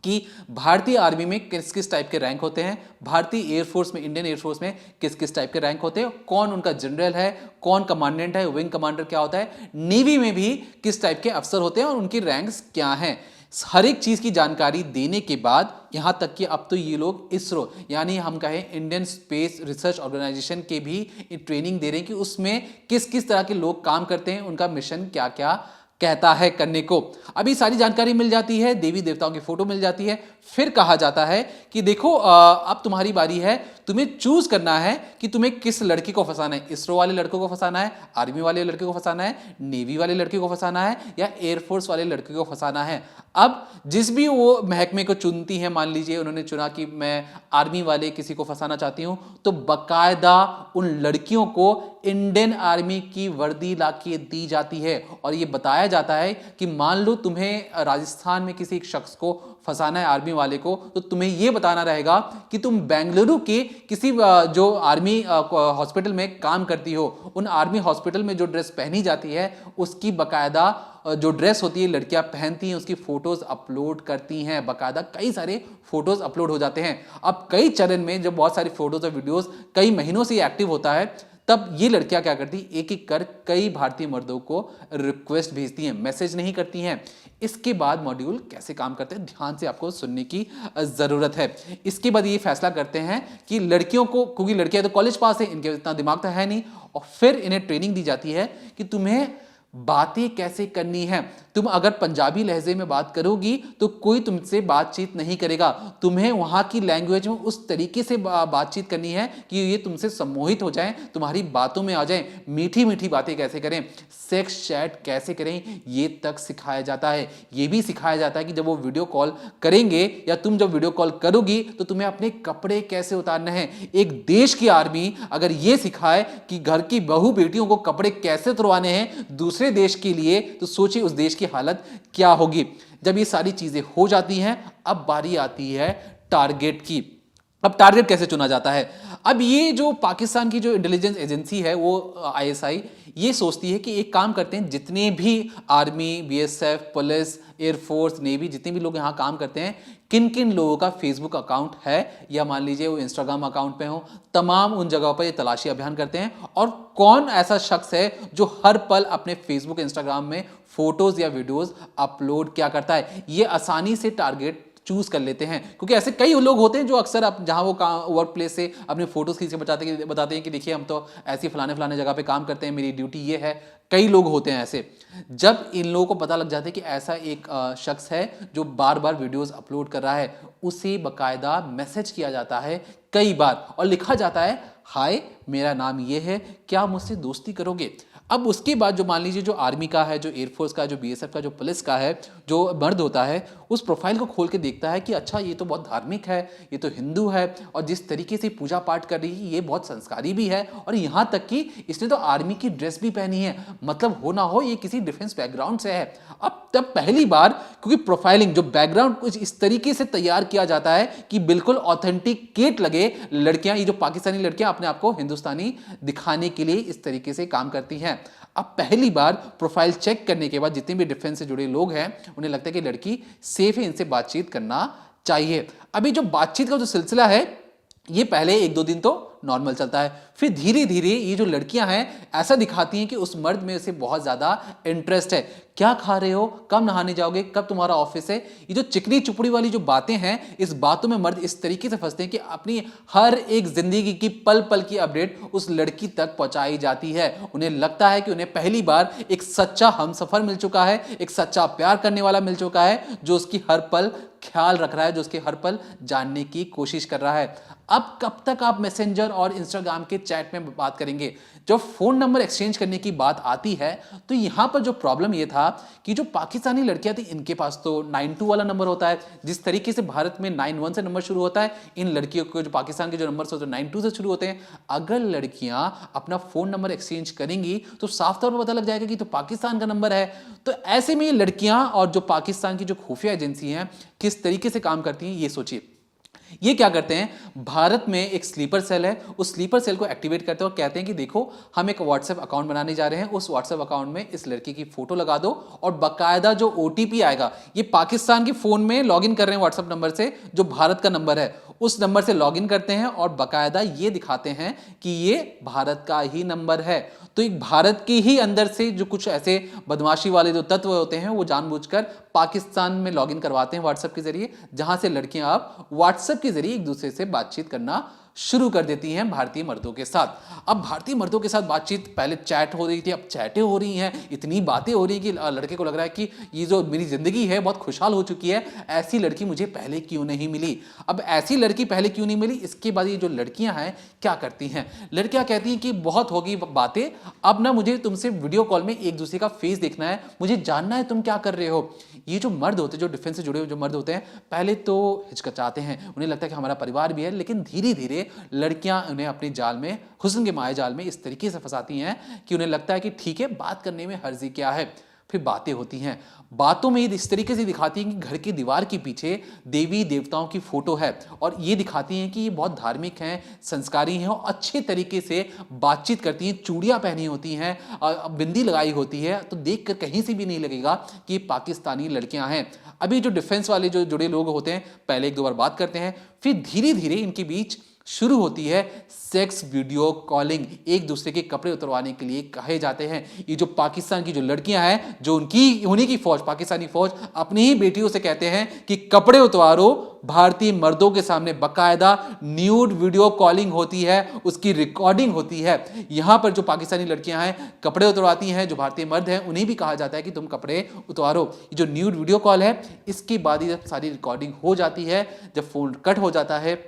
कि भारतीय आर्मी में किस किस टाइप के रैंक होते हैं, भारतीय एयरफोर्स में, इंडियन एयरफोर्स में किस किस टाइप के रैंक होते हैं, कौन उनका जनरल है, कौन कमांडेंट है, विंग कमांडर क्या होता है, नेवी में भी किस टाइप के अफसर होते हैं और उनकी रैंक्स क्या हैं। हर एक चीज की जानकारी देने के बाद यहां तक कि अब तो ये लोग इसरो यानी हम कहें इंडियन स्पेस रिसर्च ऑर्गेनाइजेशन के भी ट्रेनिंग दे रहे हैं कि उसमें किस किस तरह के लोग काम करते हैं, उनका मिशन क्या क्या कहता है करने को। अभी सारी जानकारी मिल जाती है, देवी देवताओं की फोटो मिल जाती है। फिर कहा जाता है कि देखो अब तुम्हारी बारी है, तुम्हें चूज करना है कि तुम्हें किस लड़की को फंसाना है। इसरो वाले लड़कों को फंसाना है, आर्मी वाले लड़के को फंसाना है, नेवी वाले लड़के को फंसाना है या एयरफोर्स वाले लड़के को फंसाना है। अब जिस भी वो महकमे को चुनती है, मान लीजिए उन्होंने चुना कि मैं आर्मी वाले किसी को फंसाना चाहती हूं, तो बाकायदा उन लड़कियों को इंडियन आर्मी की वर्दी लाके दी जाती है और ये बताया जाता है कि मान लो तुम्हें राजस्थान में किसी एक शख्स को फंसाना है, आर्मी वाले को, तो तुम्हें यह बताना रहेगा कि तुम बेंगलुरु के किसी जो आर्मी हॉस्पिटल में काम करती हो, उन आर्मी हॉस्पिटल में जो ड्रेस पहनी जाती है उसकी बाकायदा जो ड्रेस होती है लड़कियां पहनती हैं उसकी फोटोज अपलोड करती हैं। बाकायदा कई सारे फोटोज अपलोड हो जाते हैं। अब कई चरण में जब बहुत सारी फोटोज और वीडियोस कई महीनों से एक्टिव होता है, तब ये लड़कियां क्या करती, एक एक कर कई भारतीय मर्दों को रिक्वेस्ट भेजती हैं, मैसेज नहीं करती हैं। इसके बाद मॉड्यूल कैसे काम करते हैं, ध्यान से आपको सुनने की जरूरत है। इसके बाद ये फैसला करते हैं कि लड़कियों को, क्योंकि लड़कियां तो कॉलेज पास है, इनके इतना दिमाग तो है नहीं, और फिर इन्हें ट्रेनिंग दी जाती है कि तुम्हें बातें कैसे करनी है। तुम अगर पंजाबी लहजे में बात करोगी तो कोई तुमसे बातचीत नहीं करेगा। तुम्हें वहां की लैंग्वेज में उस तरीके से बातचीत करनी है कि ये तुमसे सम्मोहित हो जाएं, तुम्हारी बातों में आ जाएं। मीठी मीठी बातें कैसे करें, सेक्स चैट कैसे करें, ये तक सिखाया जाता है। ये भी सिखाया जाता है कि जब वो वीडियो कॉल करेंगे या तुम जब वीडियो कॉल करोगी तो तुम्हें अपने कपड़े कैसे उतारने हैं। एक देश की आर्मी अगर ये सिखाए कि घर की बहू बेटियों को कपड़े कैसे उतरवाने हैं दूसरे देश के लिए, तो सोचिए उस देश की हालत क्या होगी। जब ये सारी चीजें हो जाती हैं, अब बारी आती है टारगेट की। अब टारगेट कैसे चुना जाता है? अब ये जो पाकिस्तान की जो इंटेलिजेंस एजेंसी है वो आईएसआई ये सोचती है कि एक काम करते हैं, जितने भी army, BSF, police, air force, navy, जितने भी लोग यहाँ काम करते हैं, किन किन लोगों का फेसबुक अकाउंट है या मान लीजिए वो इंस्टाग्राम अकाउंट पे हो, तमाम उन जगहों पर ये तलाशी अभियान करते हैं और कौन ऐसा शख्स है जो हर पल अपने फेसबुक, इंस्टाग्राम में फोटोज या वीडियोज अपलोड क्या करता है, ये आसानी से टारगेट चूज कर लेते हैं। क्योंकि ऐसे कई लोग होते हैं जो अक्सर जहां वो वर्क प्लेस से अपने फोटोज खींच के बताते हैं कि देखिए हम तो ऐसी फलाने जगह पे काम करते हैं, मेरी ड्यूटी ये है। कई लोग होते हैं ऐसे। जब इन लोगों को पता लग जाता है कि ऐसा एक शख्स है जो बार बार वीडियोस अपलोड कर रहा है, उसे बकायदा मैसेज किया जाता है कई बार और लिखा जाता है, हाय मेरा नाम ये है, क्या मुझसे दोस्ती करोगे? अब उसके बाद जो मान लीजिए जो आर्मी का है, जो एयरफोर्स का, जो बीएसएफ का, जो पुलिस का है, जो मर्द होता है, उस प्रोफाइल को खोल के देखता है कि अच्छा ये तो बहुत धार्मिक है, ये तो हिंदू है और जिस तरीके से पूजा पाठ कर रही है ये बहुत संस्कारी भी है और यहाँ तक कि इसने तो आर्मी की ड्रेस भी पहनी है, मतलब हो ना हो ये किसी डिफेंस बैकग्राउंड से है। अब तब पहली बार, क्योंकि प्रोफाइलिंग जो बैकग्राउंड कुछ इस तरीके से तैयार किया जाता है कि बिल्कुल ऑथेंटिकेट लगे, लड़कियां, ये जो पाकिस्तानी लड़कियां अपने आप को हिंदुस्तानी दिखाने के लिए इस तरीके से काम करती हैं। अब पहली बार प्रोफाइल चेक करने के बाद जितने भी डिफेंस से जुड़े लोग हैं उन्हें लगता है कि लड़की सेफ है, इनसे बातचीत करना चाहिए। अभी जो बातचीत का जो सिलसिला है ये पहले 1-2 दिन तो नॉर्मल चलता है, फिर धीरे धीरे ये जो लड़कियां हैं ऐसा दिखाती हैं कि उस मर्द में से बहुत ज्यादा इंटरेस्ट है। क्या खा रहे हो, कब नहाने जाओगे, कब तुम्हारा ऑफिस है, ये जो चिकनी चुपड़ी वाली जो बातें हैं, इस बातों में मर्द इस तरीके से फंसते हैं कि अपनी हर एक जिंदगी की पल पल की अपडेट उस लड़की तक पहुंचाई जाती है। उन्हें लगता है कि उन्हें पहली बार एक सच्चा हमसफर मिल चुका है, एक सच्चा प्यार करने वाला मिल चुका है जो उसकी हर पल ख्याल रख रहा है, जो उसके हर पल जानने की कोशिश कर रहा है। अब कब तक आप मैसेंजर और इंस्टाग्राम के चैट में बात करेंगे? जब फोन नंबर एक्सचेंज करने की बात आती है तो यहां पर जो प्रॉब्लम ये था कि जो पाकिस्तानी लड़कियां थी इनके पास तो 92 वाला नंबर होता है, जिस तरीके से भारत में 91 से नंबर शुरू होता है, इन लड़कियों को जो पाकिस्तान के जो नंबर होते हैं 92 से शुरू होते हैं। अगर लड़कियां अपना फोन नंबर एक्सचेंज करेंगी तो साफ तौर पर पता लग जाएगा कि तो पाकिस्तान का नंबर है। तो ऐसे में लड़कियां और जो पाकिस्तान की जो खुफिया एजेंसी हैं किस तरीके से काम करती हैं ये सोचिए। ये क्या करते हैं, भारत में एक स्लीपर सेल है, उस स्लीपर सेल को एक्टिवेट करते हैं और कहते हैं कि देखो हम एक व्हाट्सएप अकाउंट बनाने जा रहे हैं, उस व्हाट्सएप अकाउंट में इस लड़की की फोटो लगा दो और बाकायदा जो ओटीपी आएगा, ये पाकिस्तान के फोन में लॉगिन कर रहे हैं व्हाट्सएप नंबर से, जो भारत का नंबर है उस नंबर से लॉगिन करते हैं और बाकायदा ये दिखाते हैं कि ये भारत का ही नंबर है। तो एक भारत के ही अंदर से जो कुछ ऐसे बदमाशी वाले जो तत्व होते हैं वो जानबूझकर पाकिस्तान में लॉगिन करवाते हैं व्हाट्सएप के जरिए, जहां से लड़कियां अब व्हाट्सएप के जरिए एक दूसरे से बातचीत करना शुरू कर देती हैं भारतीय मर्दों के साथ। अब भारतीय मर्दों के साथ बातचीत पहले चैट हो रही थी, अब चैटें हो रही हैं, इतनी बातें हो रही हैं कि लड़के को लग रहा है कि ये जो मेरी जिंदगी है बहुत खुशहाल हो चुकी है, ऐसी लड़की मुझे पहले क्यों नहीं मिली। अब ऐसी लड़की पहले क्यों नहीं मिली, इसके बाद ये जो लड़कियां हैं क्या करती हैं, लड़कियां कहती हैं कि बहुत होगी बातें, अब ना मुझे तुमसे वीडियो कॉल में एक दूसरे का फेस देखना है, मुझे जानना है तुम क्या कर रहे हो। ये जो मर्द होते हैं, जो डिफेंस से जुड़े हुए जो मर्द होते हैं, पहले तो हिचकिचाते हैं, उन्हें लगता है कि हमारा परिवार भी है, लेकिन धीरे धीरे लड़कियां उन्हें अपने जाल में, हुस्न के माया जाल में इस तरीके से फंसाती हैं कि उन्हें लगता है कि ठीक है बात करने में हर्जी क्या है। फिर बातें होती हैं, बातों में इस तरीके से दिखाती हैं कि घर की दीवार के पीछे देवी देवताओं की फोटो है और ये दिखाती हैं कि ये बहुत धार्मिक हैं, संस्कारी हैं और अच्छे तरीके से बातचीत करती हैं, चूड़ियां पहनी होती हैं, बिंदी लगाई होती है, तो देखकर कहीं से भी नहीं लगेगा कि ये पाकिस्तानी लड़कियां हैं। अभी जो डिफेंस वाले जो जुड़े लोग होते हैं पहले 1-2 बार बात करते हैं, फिर धीरे धीरे इनके बीच शुरू होती है सेक्स वीडियो कॉलिंग, एक दूसरे के कपड़े उतरवाने के लिए कहे जाते हैं। ये जो पाकिस्तान की जो लड़कियां हैं, जो उन्हीं की फौज, पाकिस्तानी फौज अपनी ही बेटियों से कहते हैं कि कपड़े उतारो, भारतीय मर्दों के सामने बकायदा न्यूड वीडियो कॉलिंग होती है, उसकी रिकॉर्डिंग होती है। यहां पर जो पाकिस्तानी लड़कियां हैं कपड़े उतरवाती हैं, जो भारतीय मर्द हैं उन्हें भी कहा जाता है कि तुम कपड़े उतारो। ये जो न्यूड वीडियो कॉल है, इसके बाद ही जब सारी रिकॉर्डिंग हो जाती है, जब फोन कट हो जाता है,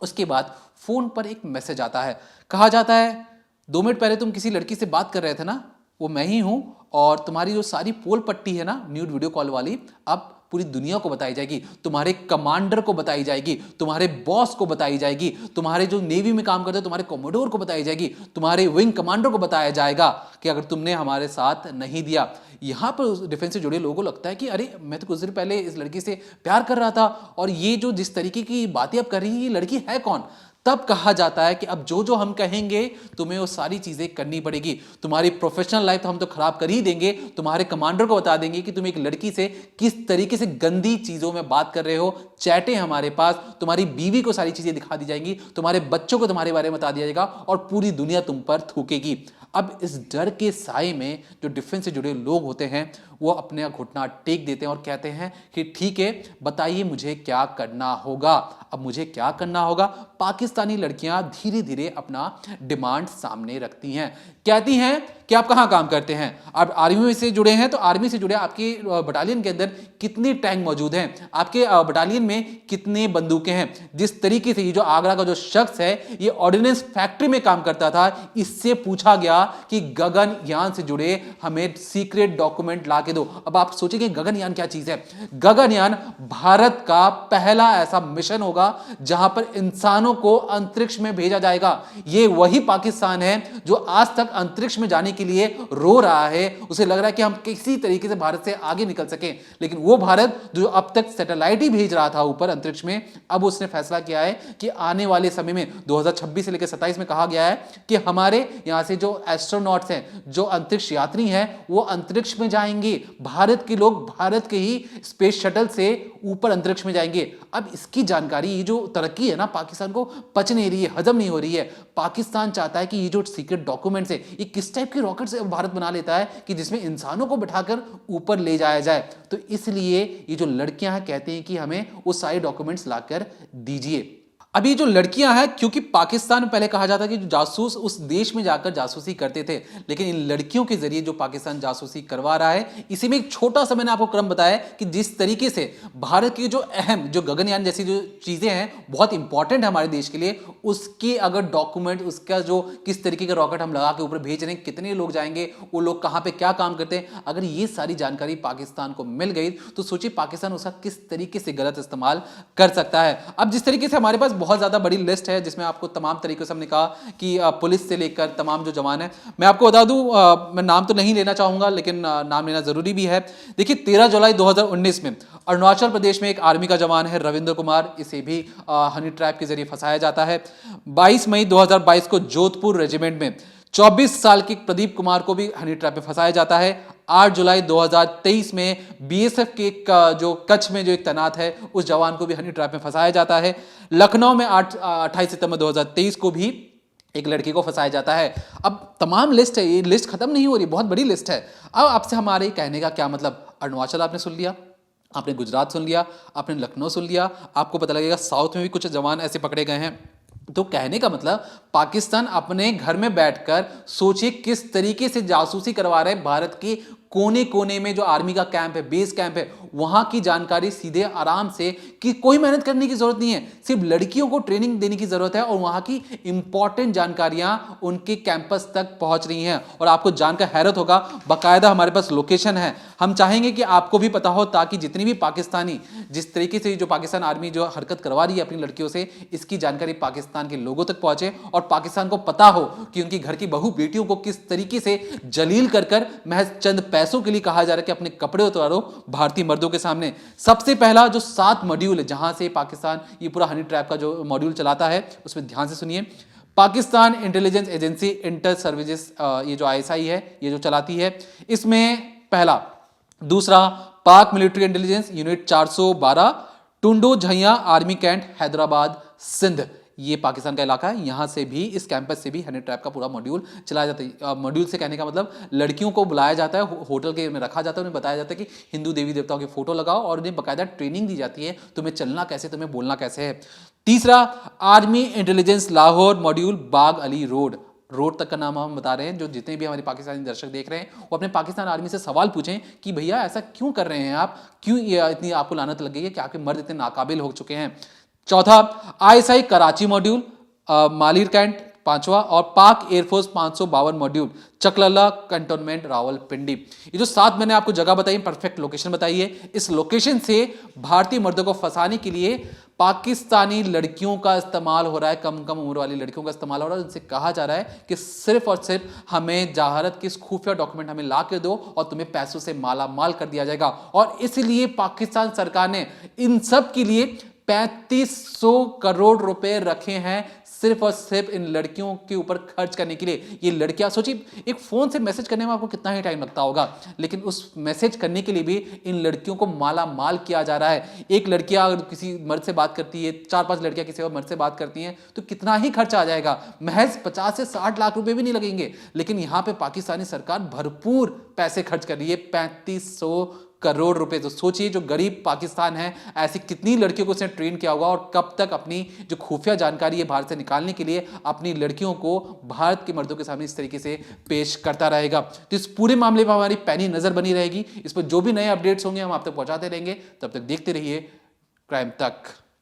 उसके बाद फोन पर एक मैसेज आता है, कहा जाता है 2 मिनट पहले तुम किसी लड़की से बात कर रहे थे ना, वो मैं ही हूं और तुम्हारी जो सारी पोल पट्टी है ना न्यूड वीडियो कॉल वाली, अब पूरी दुनिया को बताई जाएगी, तुम्हारे कमांडर को बताई जाएगी, तुम्हारे बॉस को बताई जाएगी, तुम्हारे जो नेवी में काम करते हैं तुम्हारे कोमोडोर को बताई जाएगी, तुम्हारे विंग कमांडर को बताया जाएगा कि अगर तुमने हमारे साथ नहीं दिया। यहां पर डिफेंस से जुड़े लोगों को लगता है कि अरे मैं तो कुछ देर पहले इस लड़की से प्यार कर रहा था और ये जो जिस तरीके की बातें अब कर रही है ये लड़की है कौन। तब कहा जाता है कि अब जो जो हम कहेंगे तुम्हें वो सारी चीजें करनी पड़ेगी। तुम्हारी प्रोफेशनल लाइफ तो हम तो खराब कर ही देंगे, तुम्हारे कमांडर को बता देंगे कि तुम एक लड़की से किस तरीके से गंदी चीजों में बात कर रहे हो, चैटें हमारे पास, तुम्हारी बीवी को सारी चीजें दिखा दी जाएंगी, तुम्हारे बच्चों को तुम्हारे बारे में बता दिया जाएगा और पूरी दुनिया तुम पर थूकेगी। अब इस डर के साए में जो डिफेंस से जुड़े लोग होते हैं वो अपने घुटना टेक देते हैं और कहते हैं कि ठीक है बताइए मुझे क्या करना होगा। अब मुझे क्या करना होगा? पाकिस्तानी लड़कियां धीरे धीरे अपना डिमांड सामने रखती हैं, कहती हैं कि आप कहां काम करते हैं, आप आर्मी से जुड़े हैं तो आर्मी से जुड़े आपके बटालियन के अंदर कितने टैंक मौजूद हैं, आपके बटालियन में कितने बंदूकें हैं। जिस तरीके से ये जो आगरा का जो शख्स है ये ऑर्डिनेंस फैक्ट्री में काम करता था, इससे पूछा गया कि गगनयान से जुड़े हमें सीक्रेट डॉक्यूमेंट ला के दो। अब आप सोचेंगे गगनयान क्या चीज है? गगनयान भारत का पहला ऐसा मिशन होगा जहां पर इंसानों को अंतरिक्ष में भेजा जाएगा। ये वही पाकिस्तान है जो आज तक अंतरिक्ष में जाने के लिए रो रहा है, उसे लग रहा है कि हम किसी तरीके से भारत से आगे निकल सकें, लेकिन वो भारत जो अब तक सैटेलाइट ही भेज रहा था ऊपर अंतरिक्ष में, अब उसने फैसला किया है कि आने वाले समय में 2026 से लेकर 27 में कहा गया है कि हमारे यहां से जो एस्ट्रोनॉट्स हैं, जो अंतरिक्ष यात्री हैं, वो अंतरिक्ष में जाएंगे। भारत के लोग भारत के ही स्पेस शटल से ऊपर अंतरिक्ष में जाएंगे। अब इसकी जानकारी, ये जो तरक्की है ना पाकिस्तान को पच नहीं रही है, हजम नहीं हो रही है। पाकिस्तान चाहता है कि ये जो सीक्रेट डॉक्यूमेंट्स है ये किस टाइप के रॉकेट से भारत बना लेता है कि जिसमें इंसानों को बिठाकर ऊपर ले जाया जाए। तो इसलिए ये जो लड़कियां हैं कहते हैं कि हमें वो सारे डॉक्यूमेंट्स लाकर दीजिए। अब ये जो लड़कियां हैं, क्योंकि पाकिस्तान में पहले कहा जाता कि जो जासूस उस देश में जाकर जासूसी करते थे, लेकिन इन लड़कियों के जरिए जो पाकिस्तान जासूसी करवा रहा है, इसी में एक छोटा सा मैंने आपको क्रम बताया कि जिस तरीके से भारत की जो अहम जो गगनयान जैसी जो चीजें हैं बहुत इंपॉर्टेंट है हमारे देश के लिए, उसके अगर डॉक्यूमेंट, उसका जो किस तरीके का रॉकेट हम लगा के ऊपर भेज रहे हैं, कितने लोग जाएंगे, वो लोग कहां पे क्या काम करते हैं, अगर ये सारी जानकारी पाकिस्तान को मिल गई तो सोचिए पाकिस्तान उसका किस तरीके से गलत इस्तेमाल कर सकता है। अब जिस तरीके से हमारे पास बहुत ज्यादा बड़ी लिस्ट है जिसमें आपको तमाम तरीकों से हमने कहा कि पुलिस से लेकर तमाम जो जवान है, मैं आपको बता दूं, मैं नाम तो नहीं लेना चाहूंगा लेकिन नाम लेना जरूरी भी है। देखिए 13 जुलाई 2019 में अरुणाचल प्रदेश में एक आर्मी का जवान है रविंद्र कुमार, इसे भी हनी ट्रैप के जरिए फंसाया जाता है। 22 मई 2022 को जोधपुर रेजिमेंट में 24 साल के प्रदीप कुमार को भी हनी ट्रैप में फंसाया जाता है। 8 जुलाई 2023 में बीएसएफ के जो कच्छ में जो एक तैनात है उस जवान को भी हनी ट्रैप में फंसाया जाता है। लखनऊ में 28 सितंबर 2023 को भी एक लड़की को फंसाया जाता है। अब तमाम लिस्ट है, ये लिस्ट खत्म नहीं हो रही, बहुत बड़ी लिस्ट है। अब आपसे हमारे कहने का क्या मतलब, अरुणाचल आपने सुन लिया, आपने गुजरात सुन लिया, आपने लखनऊ सुन लिया, आपको पता लगेगा साउथ में भी कुछ जवान ऐसे पकड़े गए हैं। तो कहने का मतलब पाकिस्तान अपने घर में बैठकर सोचिए किस तरीके से जासूसी करवा रहे हैं। भारत के कोने कोने में जो आर्मी का कैंप है, बेस कैंप है, वहां की जानकारी सीधे आराम से, कि कोई मेहनत करने की जरूरत नहीं है, सिर्फ लड़कियों को ट्रेनिंग देने की जरूरत है और वहां की इंपॉर्टेंट जानकारियां उनके कैंपस तक पहुंच रही हैं। और आपको जानकर हैरत होगा, बाकायदा हमारे पास लोकेशन है, हम चाहेंगे कि आपको भी पता हो ताकि जितनी भी पाकिस्तानी, जिस तरीके से जो पाकिस्तान आर्मी जो हरकत करवा रही है अपनी लड़कियों से, इसकी जानकारी पाकिस्तान के लोगों तक पहुंचे और पाकिस्तान को पता हो कि उनकी घर की बहू बेटियों को किस तरीके से जलील कर महज चंद पैसों के लिए कहा जा रहा है कि अपने कपड़े उतारो भारतीय मर्दों के सामने। सबसे पहला जो 7 मॉड्यूल है जहां से पाकिस्तान ये पूरा हनी ट्रैप का जो मॉड्यूल चलाता है उसमें ध्यान से सुनिए। Pakistan intelligence agency inter services, ये जो ISI है ये जो चलाती है, इसमें पहला। दूसरा पाक मिलिट्री इंटेलिजेंस यूनिट 412 टुंडो झैया आर्मी कैंट हैदराबाद सिंध, ये पाकिस्तान का इलाका है, यहां से भी इस कैंपस से भी हनी ट्रैप का पूरा मॉड्यूल चलाया जाता है। मॉड्यूल से कहने का मतलब लड़कियों को बुलाया जाता है, होटल के में रखा जाता है, उन्हें बताया जाता है कि हिंदू देवी देवताओं के फोटो लगाओ और उन्हें बाकायदा ट्रेनिंग दी जाती है, तुम्हें चलना कैसे, तुम्हें बोलना कैसे है। तीसरा आर्मी इंटेलिजेंस लाहौर मॉड्यूल बाग अली रोड तक का नाम हम बता रहे हैं। जो जितने भी हमारे पाकिस्तानी दर्शक देख रहे हैं वो अपने पाकिस्तान आर्मी से सवाल पूछें कि भैया ऐसा क्यों कर रहे हैं आप, क्यों ये इतनी आपको लानत लग गई है कि आपके मर्द इतने नाकाबिल हो चुके हैं। चौथा ISI कराची मॉड्यूल मालिर कैंट 5वां, और पाक एयरफोर्स 552 मॉड्यूल चकलला कंटोनमेंट रावलपिंडी। ये जो 7 मैंने आपको जगह बताई, परफेक्ट लोकेशन बताई है, इस लोकेशन से भारतीय मर्दों को फंसाने के लिए पाकिस्तानी लड़कियों का इस्तेमाल हो रहा है, कम उम्र वाली लड़कियों का इस्तेमाल हो रहा है। उनसे कहा जा रहा है कि सिर्फ और सिर्फ हमें भारत के खुफिया डॉक्यूमेंट हमें ला के दो और तुम्हें पैसों से माला माल कर दिया जाएगा। और इसलिए पाकिस्तान सरकार ने इन सब के लिए 3500 करोड़ रुपए रखे हैं, सिर्फ और सिर्फ इन लड़कियों के ऊपर खर्च करने के लिए। ये लड़कियां, सोचिए एक फोन से मैसेज करने में आपको कितना ही टाइम लगता होगा, लेकिन उस मैसेज करने के लिए भी इन लड़कियों को माला माल किया जा रहा है। एक लड़कियां अगर किसी मर्द से बात करती है, 4-5 लड़कियां किसी और मर्द से बात करती हैं, तो कितना ही खर्चा आ जाएगा, महज 50 से 60 लाख रुपए भी नहीं लगेंगे। लेकिन यहां पे पाकिस्तानी सरकार भरपूर पैसे खर्च कर रही है, 3500 करोड़ रुपए। तो सोचिए जो गरीब पाकिस्तान है, ऐसी कितनी लड़कियों को उसने ट्रेन किया होगा और कब तक अपनी जो खुफिया जानकारी है भारत से निकालने के लिए अपनी लड़कियों को भारत के मर्दों के सामने इस तरीके से पेश करता रहेगा। तो इस पूरे मामले पर हमारी पैनी नजर बनी रहेगी। इस पर जो भी नए अपडेट्स होंगे हम आप तक पहुंचाते रहेंगे। तब तक देखते रहिए क्राइम तक।